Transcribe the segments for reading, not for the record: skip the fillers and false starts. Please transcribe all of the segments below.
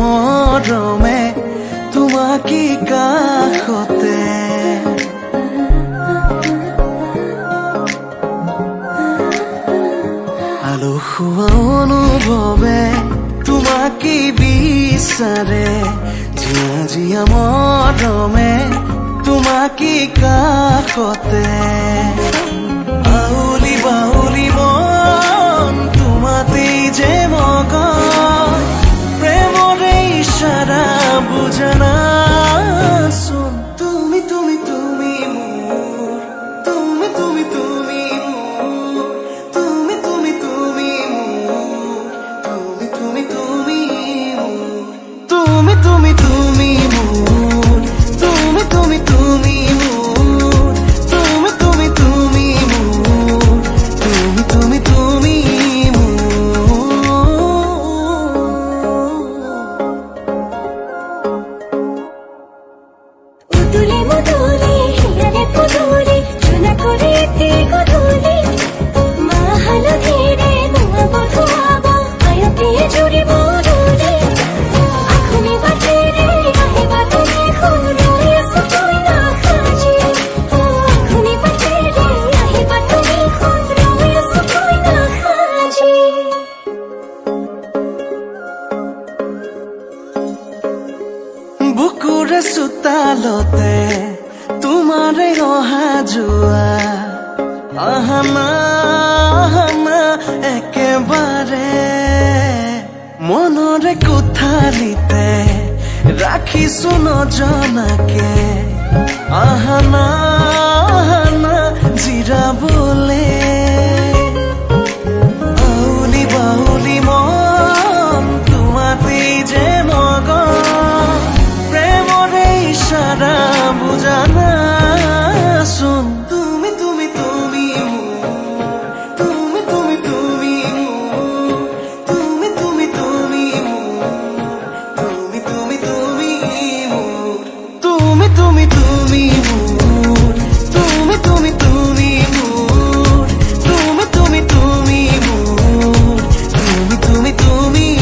মৰমে তোমাকে কাষতে আলসুৱা অনুভৱে তোমাকে বিচাৰে জিয়া জিয়া মৰমে তোমাকে কাষতে বাউলি বাউলি মন তোমাতেই যে মগন প্ৰেমৰে ইশাৰা বুজনা চোন তুমি তুমি তুমি মোৰ তুমি তুমি তুমি মোৰ তুমি তুমি তুমি মোৰ তুমি তুমি তুমি মোৰ তুমি তুমি তুমি মোৰ তুমি তুমি তুমি মোৰ তুমি তুমি তুমি মোৰ তুমি তুমি তুমি উদুলি মুদুলি হিয়ারে পুদুলি চুনা করে গধুলি মা হালধিরে নুয়াব ধুয়াব আয়তে জুড়িব দুলি আখুনি বাটেরে আহিবা তুমি খুরুয়ে সুতুই না খাজি আখুনি বাটেরে আহিবা তুমি খুরুয়ে সুতুই না খাজি বুকুৰে চোতালতে তোমাৰে অহা যোৱা আহানা আহানা একেবাৰে মনৰে কোঠালিতে ৰাখিছো নজনাকে আহানা আহানা জিৰাবলে বাউলি বাউলি মন তোমাতেই যে মগন প্ৰেমৰে ইশাৰা বুজানা চোন তুমি তুমি তুমি মোৰ তুমি তুমি তুমি মোৰ তুমি তুমি তুমি মোৰ তুমি তুমি তুমি মোৰ তুমি তুমি তুমি মোৰ তুমি তুমি তুমি মোৰ তুমি তুমি তুমি মোৰ তুমি তুমি তুমি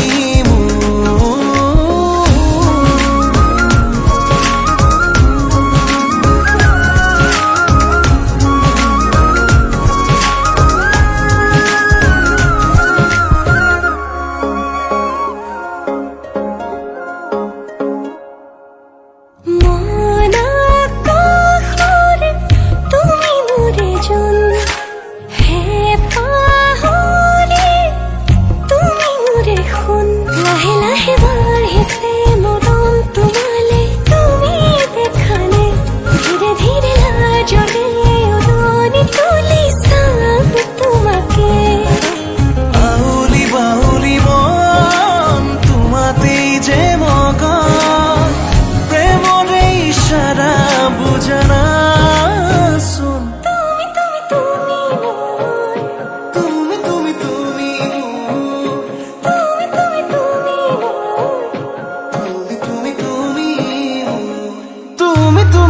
তুমি তুমি